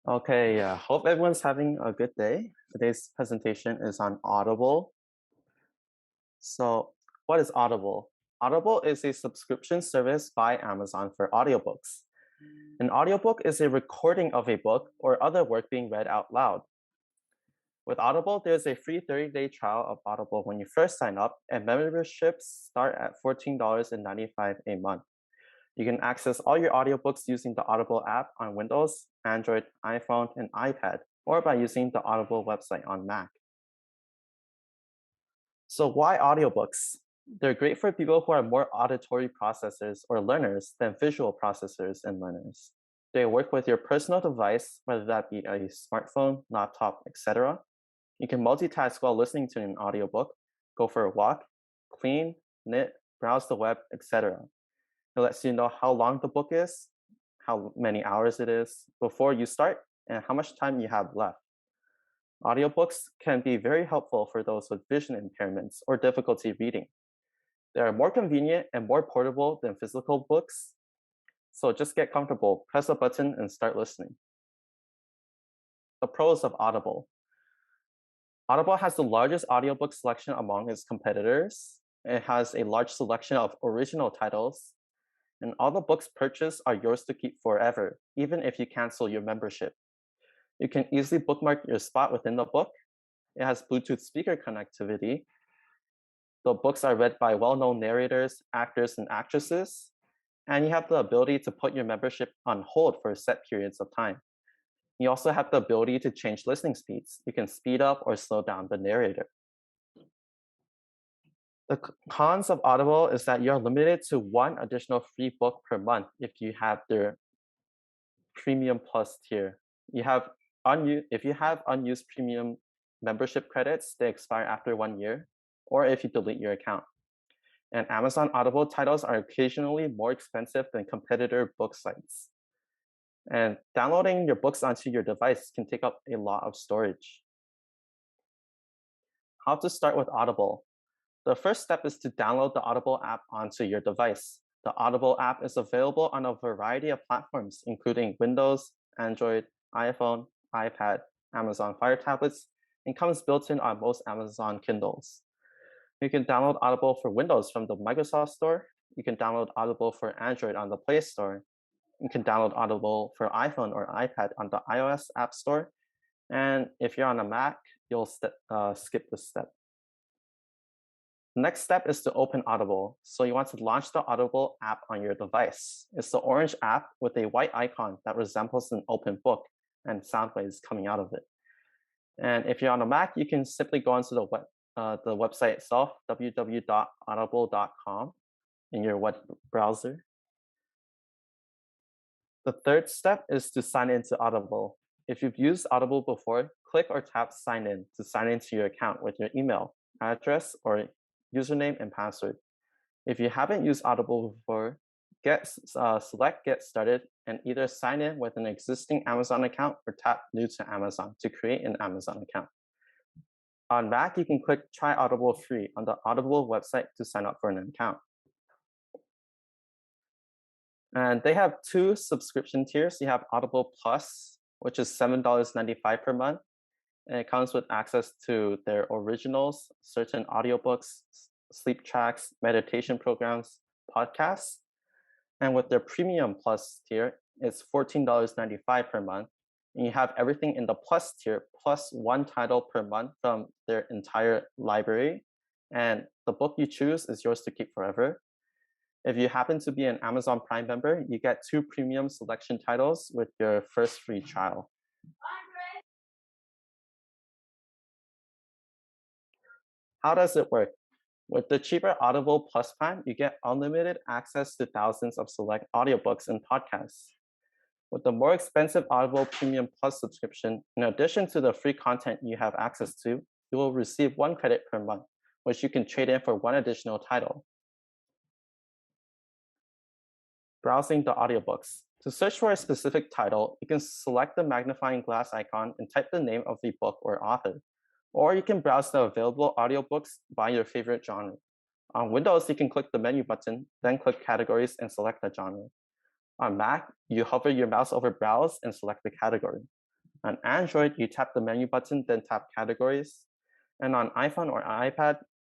Okay, hope everyone's having a good day. Today's presentation is on Audible. So, what is Audible? Audible is a subscription service by Amazon for audiobooks. An audiobook is a recording of a book or other work being read out loud. With Audible, there's a free 30-day trial of Audible when you first sign up, and memberships start at $14.95 a month. You can access all your audiobooks using the Audible app on Windows, Android, iPhone, and iPad, or by using the Audible website on Mac. So why audiobooks? They're great for people who are more auditory processors or learners than visual processors and learners. They work with your personal device, whether that be a smartphone, laptop, etc. You can multitask while listening to an audiobook, go for a walk, clean, knit, browse the web, etc. It lets you know how long the book is, how many hours it is before you start, and how much time you have left. Audiobooks can be very helpful for those with vision impairments or difficulty reading. They are more convenient and more portable than physical books. So just get comfortable, press a button, and start listening. The pros of Audible. Audible has the largest audiobook selection among its competitors. It has a large selection of original titles, and all the books purchased are yours to keep forever, even if you cancel your membership. You can easily bookmark your spot within the book. It has Bluetooth speaker connectivity. The books are read by well-known narrators, actors, and actresses. And you have the ability to put your membership on hold for set periods of time. You also have the ability to change listening speeds. You can speed up or slow down the narrator. The cons of Audible is that you're limited to one additional free book per month if you have their Premium Plus tier. If you have unused premium membership credits, they expire after 1 year, or if you delete your account. And Amazon Audible titles are occasionally more expensive than competitor book sites. And downloading your books onto your device can take up a lot of storage. How to start with Audible? The first step is to download the Audible app onto your device. The Audible app is available on a variety of platforms, including Windows, Android, iPhone, iPad, Amazon Fire tablets, and comes built in on most Amazon Kindles. You can download Audible for Windows from the Microsoft Store. You can download Audible for Android on the Play Store. You can download Audible for iPhone or iPad on the iOS App Store. And if you're on a Mac, you'll skip this step. The next step is to open Audible. So you want to launch the Audible app on your device. It's the orange app with a white icon that resembles an open book and sound waves coming out of it. And if you're on a Mac, you can simply go onto the website itself, www.audible.com, in your web browser. The third step is to sign into Audible. If you've used Audible before, click or tap Sign In to sign into your account with your email, address, or username and password. If you haven't used Audible before, select Get Started and either sign in with an existing Amazon account or tap New to Amazon to create an Amazon account. On Mac, you can click Try Audible Free on the Audible website to sign up for an account. And they have two subscription tiers. You have Audible Plus, which is $7.95 per month. And it comes with access to their originals, certain audiobooks, sleep tracks, meditation programs, podcasts. And with their Premium Plus tier, it's $14.95 per month. And you have everything in the Plus tier, plus one title per month from their entire library. And the book you choose is yours to keep forever. If you happen to be an Amazon Prime member, you get 2 premium selection titles with your first free trial. How does it work? With the cheaper Audible Plus plan, you get unlimited access to thousands of select audiobooks and podcasts. With the more expensive Audible Premium Plus subscription, in addition to the free content you have access to, you will receive 1 credit per month, which you can trade in for 1 additional title. Browsing the audiobooks. To search for a specific title, you can select the magnifying glass icon and type the name of the book or author. Or you can browse the available audiobooks by your favorite genre. On Windows, you can click the menu button, then click Categories and select the genre. On Mac, you hover your mouse over Browse and select the category. On Android, you tap the menu button, then tap Categories. And on iPhone or iPad,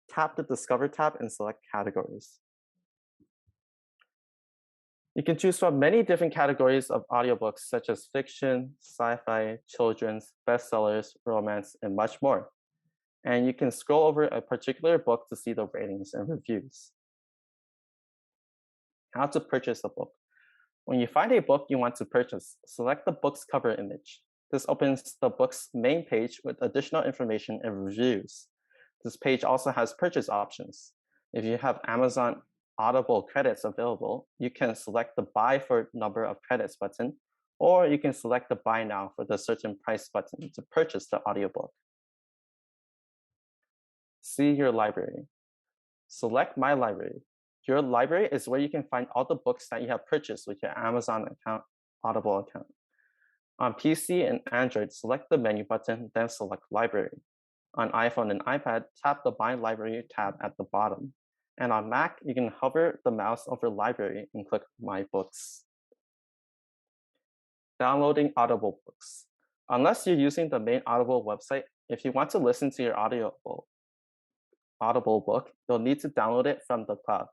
tap the Discover tab and select Categories. You can choose from many different categories of audiobooks, such as fiction, sci-fi, children's, bestsellers, romance, and much more. And you can scroll over a particular book to see the ratings and reviews. How to purchase a book. When you find a book you want to purchase, select the book's cover image. This opens the book's main page with additional information and reviews. This page also has purchase options. If you have Amazon Audible credits available, you can select the Buy for Number of Credits button, or you can select the Buy Now for the certain price button to purchase the audiobook. See your library. Select My Library. Your library is where you can find all the books that you have purchased with your Amazon account, Audible account. On PC and Android, select the menu button, then select Library. On iPhone and iPad, tap the My Library tab at the bottom. And on Mac, you can hover the mouse over Library and click My Books. Downloading Audible books. Unless you're using the main Audible website, if you want to listen to your Audible book, you'll need to download it from the cloud.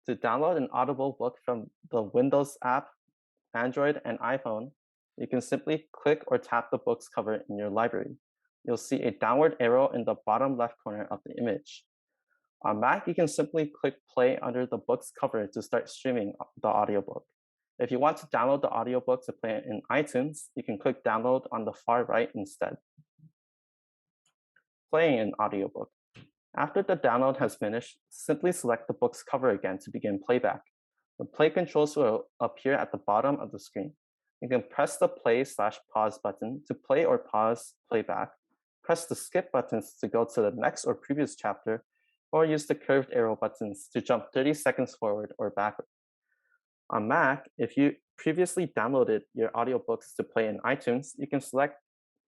To download an Audible book from the Windows app, Android, and iPhone, you can simply click or tap the book's cover in your library. You'll see a downward arrow in the bottom left corner of the image. On Mac, you can simply click play under the book's cover to start streaming the audiobook. If you want to download the audiobook to play it in iTunes, you can click download on the far right instead. Playing an audiobook. After the download has finished, simply select the book's cover again to begin playback. The play controls will appear at the bottom of the screen. You can press the play/pause button to play or pause playback, press the skip buttons to go to the next or previous chapter, or use the curved arrow buttons to jump 30 seconds forward or backward. On Mac, if you previously downloaded your audiobooks to play in iTunes, you can select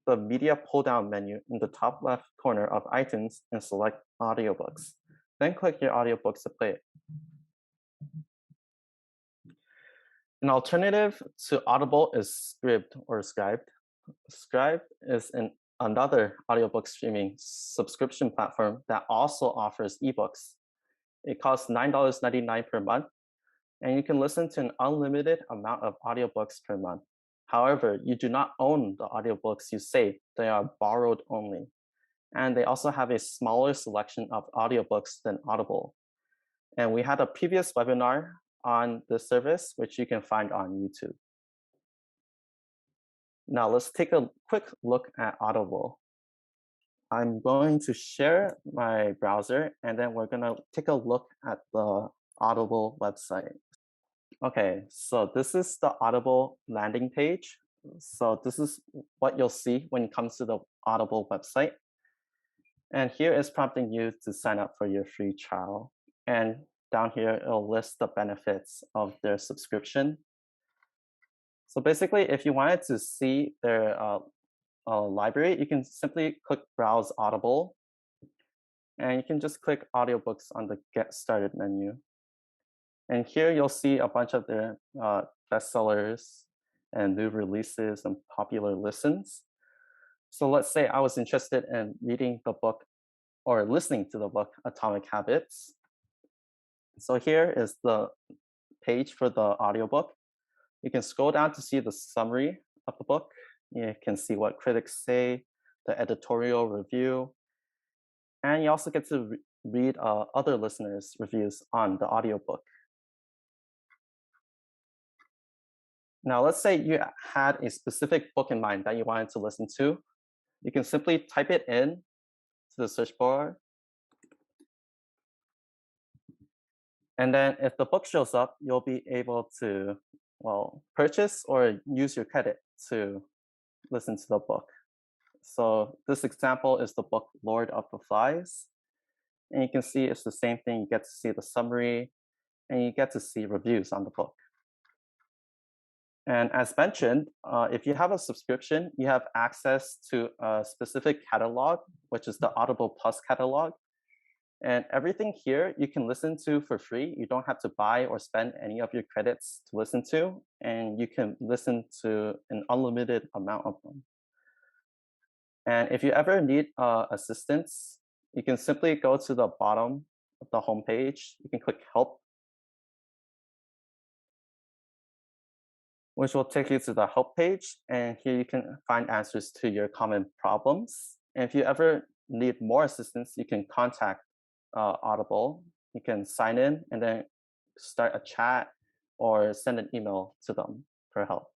the media pull-down menu in the top left corner of iTunes and select audiobooks. Then click your audiobooks to play it. An alternative to Audible is Scribd or Scribed. Scribed is another audiobook streaming subscription platform that also offers ebooks. It costs $9.99 per month, and you can listen to an unlimited amount of audiobooks per month. However, you do not own the audiobooks you save. They are borrowed only. And they also have a smaller selection of audiobooks than Audible. And we had a previous webinar on this service, which you can find on YouTube. Now let's take a quick look at Audible. I'm going to share my browser, and then we're gonna take a look at the Audible website. Okay, so this is the Audible landing page. So this is what you'll see when it comes to the Audible website. And here is prompting you to sign up for your free trial. And down here, it'll list the benefits of their subscription. So basically, if you wanted to see their library, you can simply click Browse Audible. And you can just click Audiobooks on the Get Started menu. And here you'll see a bunch of their bestsellers and new releases and popular listens. So let's say I was interested in reading the book or listening to the book Atomic Habits. So here is the page for the audiobook. You can scroll down to see the summary of the book. You can see what critics say, the editorial review, and you also get to read other listeners' reviews on the audiobook. Now, let's say you had a specific book in mind that you wanted to listen to. You can simply type it in to the search bar. And then if the book shows up, you'll be able to, purchase or use your credit to listen to the book. So this example is the book Lord of the Flies. And you can see it's the same thing. You get to see the summary, and you get to see reviews on the book. And as mentioned, if you have a subscription, you have access to a specific catalog, which is the Audible Plus catalog. And everything here you can listen to for free. You don't have to buy or spend any of your credits to listen to, and you can listen to an unlimited amount of them. And if you ever need assistance, you can simply go to the bottom of the homepage. You can click Help, which will take you to the help page. And here you can find answers to your common problems. And if you ever need more assistance, you can contact Audible. You can sign in and then start a chat or send an email to them for help.